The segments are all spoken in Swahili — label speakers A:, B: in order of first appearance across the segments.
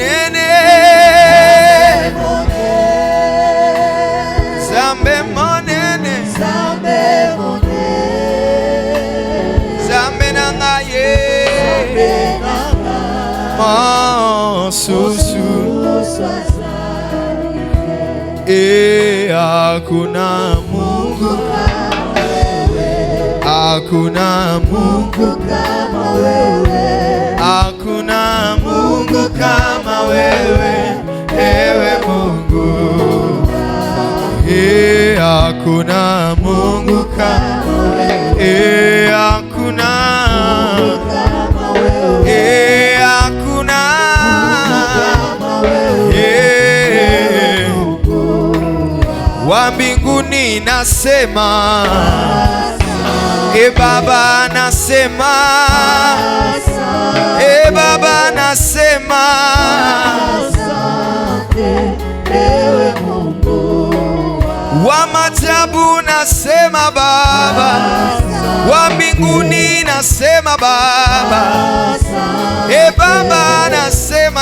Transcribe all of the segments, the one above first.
A: monene, zambe monene, zambe nangaye, masusu. Hakuna Mungu kama wewe, hakuna Mungu kama wewe, hakuna Mungu kama wewe, ewe Mungu. Hakuna Mungu kama wewe, hakuna Mungu kama wewe, hakuna wa mbinguni nasema, Baba nasema, Baba nasema, ewe Mungu wa maajabu nasema, Baba wa mbinguni nasema, Baba, Baba nasema,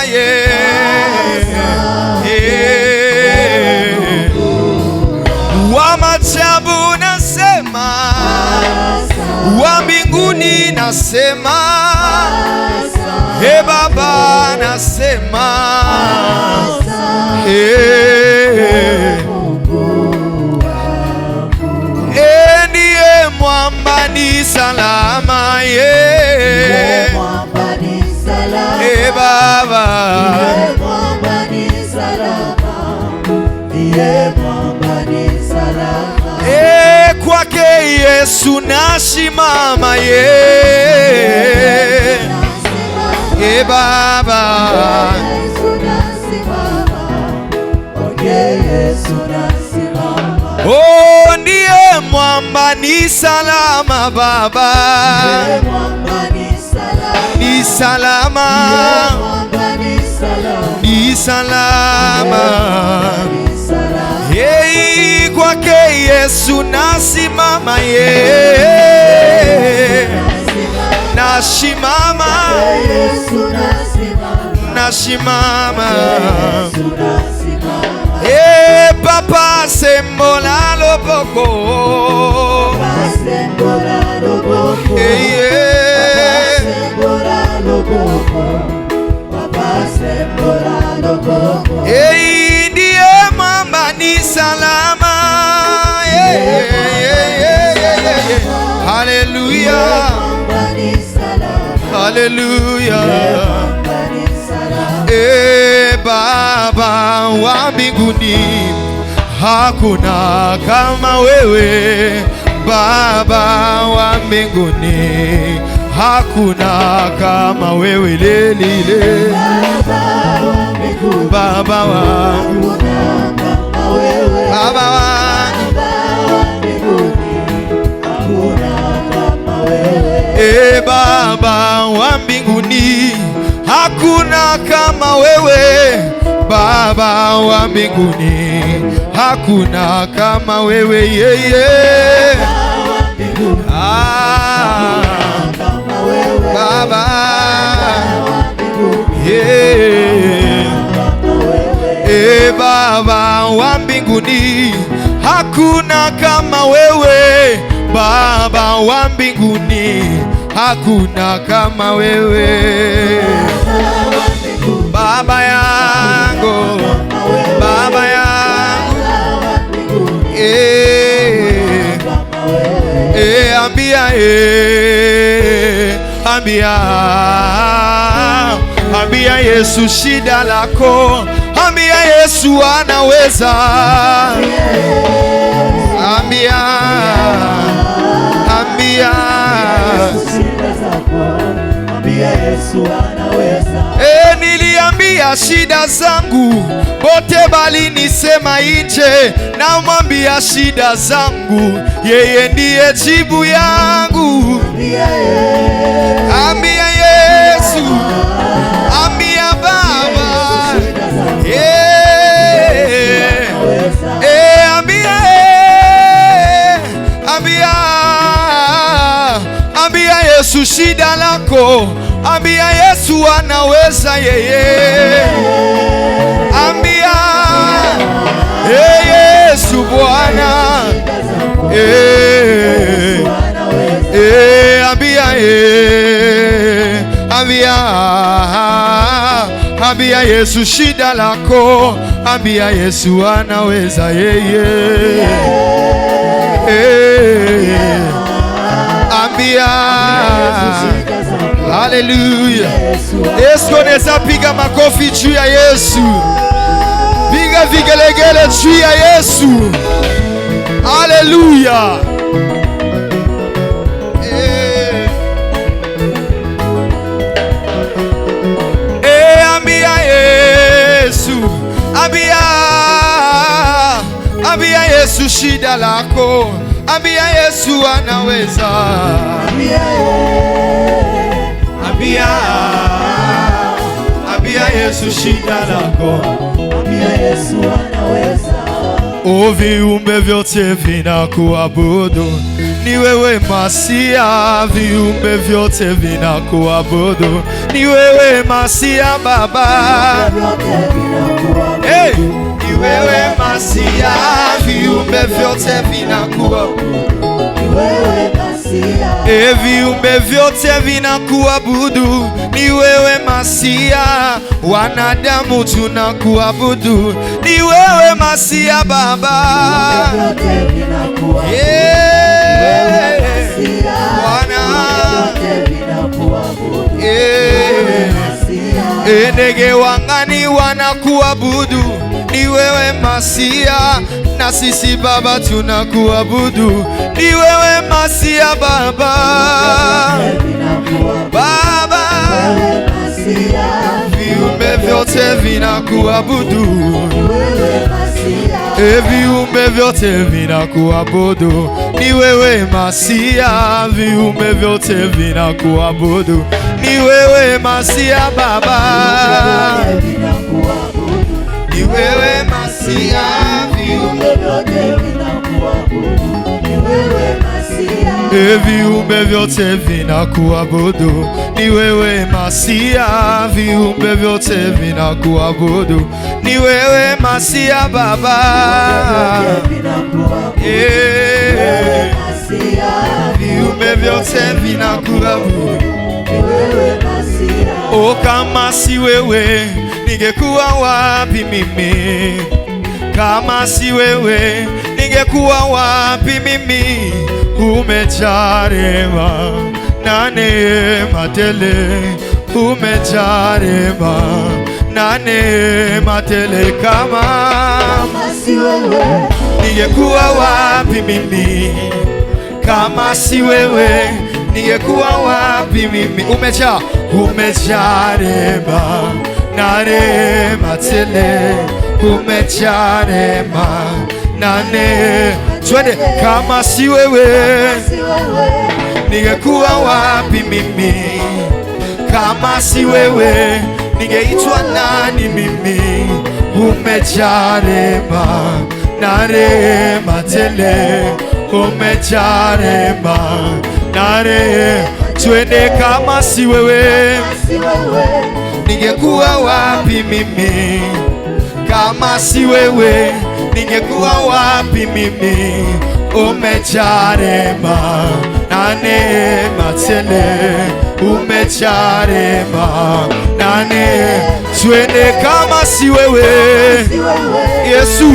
A: wa maajabu nasema, wa mbinguni nasema, Baba nasema, ndiye mwamba ni salama, Baba kwake Yesu nasimama, Baba ndiye mwamba ni salama, Baba ni salama, ni salama, kwake Yesu nasimama, nasimama, nasimama, Papa sembola loboko, ndiye mwamba ni salama, hallelujah, hallelujah. Baba wa mbinguni hakuna kama wewe, Baba wa mbinguni hakuna kama wewe, lelile Baba wangu, Baba wangu, Baba wa mbinguni hakuna kama wewe, Baba wa mbinguni hakuna kama wewe, Baba, Baba wa mbinguni hakuna kama wewe, Baba wa mbinguni hakuna kama wewe, Baba yangu, Baba yangu, ambia, ambia, ambia Yesu shida lako, ambia Yesu anaweza, ambia, ambia Yesu anaweza. Niliambia shida zangu bote bali nisema nje, na mwambia shida zangu yeye ndiye jibu yangu, ambia Yesu, ambia Baba, ambia, ambia, ambia Yesu shida lako, ambia Yesu anaweza yeye. Ambia Yesu Bwana. Ambia Yesu shida lako. Ambia Yesu anaweza yeye. Ambia. Haleluya. Yesu anaweza piga makofi juu ya Yesu. Piga vigelegele juu ya Yesu. Haleluya. Ambia Yesu. Ambia Yesu shida lako. Ambia Yesu anaweza. Ambia Yesu shida lako. Ambia Yesu anaweza. O viumbe vyote vinakuabudu, ni wewe Masia. Viumbe vyote vinakuabudu, ni wewe Masia Baba. Hey, ni wewe Masia. Viumbe vyote vinakuabudu, ni wewe Masia. Viumbe vyote vinakuabudu, ni wewe Masia. Wanadamu tunakuabudu, ni wewe Masia Baba. Ndege wangani wanakuabudu, ni wewe Masia. Na sisi Baba tunakuabudu, ni wewe Masia Baba. Baba, viumbe vyote vinakuabudu, viumbe vyote vinakuabudu, ni wewe Masia. Viumbe vyote vinakuabudu, ni wewe Masia Baba. Ni wewe Masia. Viumbe vyote vinakuabudu, ni wewe Masia. Viumbe vyote vinakuabudu, ni wewe Masia. Viumbe vyote vinakuabudu, ni wewe Masia Baba. Viumbe vyote vinakuabudu, ni wewe Masia. O, kama si wewe ningekuwa wapi mimi? Kama si wewe ningekuwa wapi mimi? Umejaa rehema na neema tele, umejaa rehema na neema tele. Kama si wewe ningekuwa wapi mimi? Kama si wewe ningekuwa wapi mimi? Umejaa rehema na neema tele, umejaa rehema na neema. Twende. Kama si wewe ningekuwa wapi mimi? Kama si wewe ningeitwa nani mimi? Umejaa rehema na neema tele, umejaa rehema na neema. Twende. Kama si wewe ningekuwa wapi mimi? Kama si wewe ningekuwa wapi mimi? Umejaa rehema na neema tele, umejaa rehema na neema. Twende. Kama si wewe Yesu,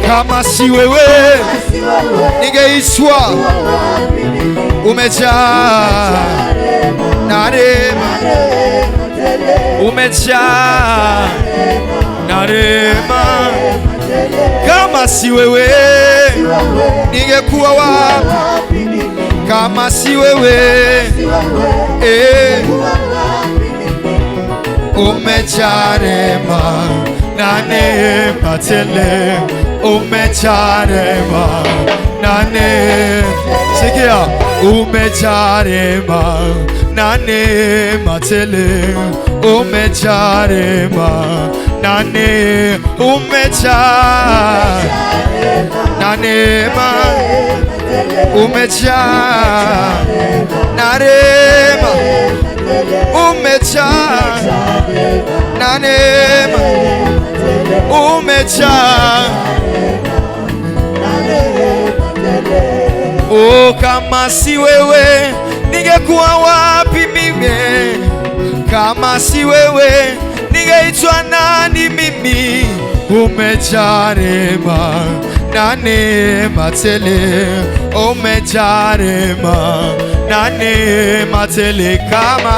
A: kama si wewe ningeitwa. Umejaa na neema, umejaa na neema. Kama si wewe ningekuwa wapi? Kama si wewe umejaa rehema na neema tele, umejaa rehema na neema. Sikia, umejaa rehema na neema tele, umejaa rehema na neema, umejaa na neema umejaa na rehema, umejaa na neema, umejaa. Oh, kama si wewe ningekuwa wapi mimi? Kama si wewe ningeitwa nani mimi? Umejaa rehema na neema tele, umejaa rehema na neema tele. Kama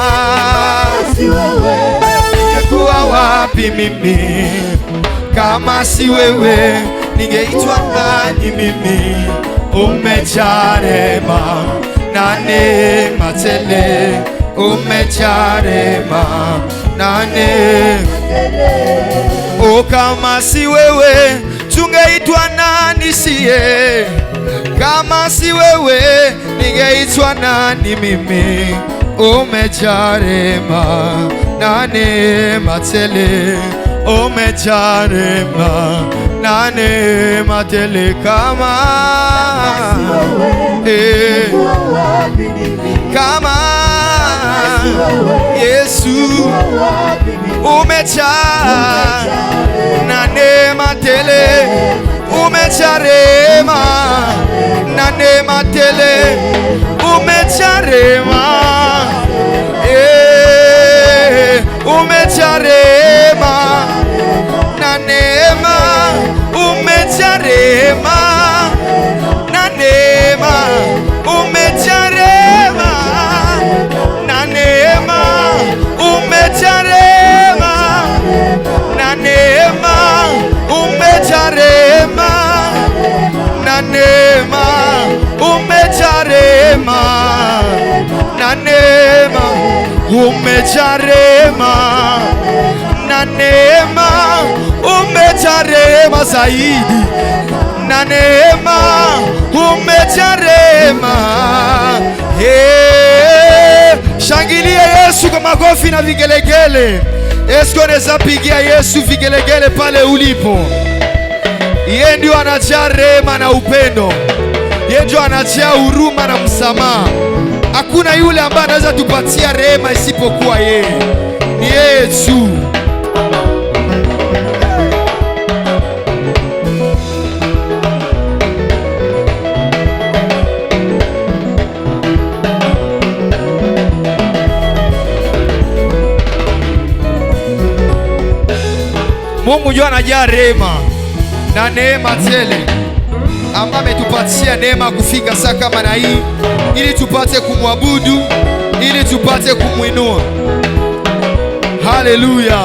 A: si wewe ningekuwa wapi mimi? Kama si wewe ningeitwa nani mimi? Umejaa rehema na neema tele, umejaa rehema na neema tele. Oh, kama si wewe tungeitwa nani siye? Kama si wewe ningeitwa nani mimi? Umejaa rehema na neema tele, umejaa rehema na neema tele. Kama kama Yesu umejaa na neema tele, umejaa rehema na neema tele, umejaa rehema, umejaa rehema na neema, umejaa rehema na neema, umejaa rehema na neema, umejaa rehema na neema, umejaa rehema na neema, umejaa rehema na neema, umejaa rehema na neema, umejaa rehema zaidi na neema, umejaa rehema. Shangilia Yesu kwa makofi na vigelegele. Esko unaweza pigia Yesu vigelegele pale ulipo? Yeye ndio anajaa rehema na upendo, yeye ndio anajaa huruma na msamaha. Hakuna yule ambaye anaweza tupatia rehema isipokuwa yeye, ni yeye tu. Mungu ndio anajaa rehema na neema tele, ambaye ametupatia neema kufika saa kama na hii, ili tupate kumwabudu, ili tupate kumwinua. Haleluya.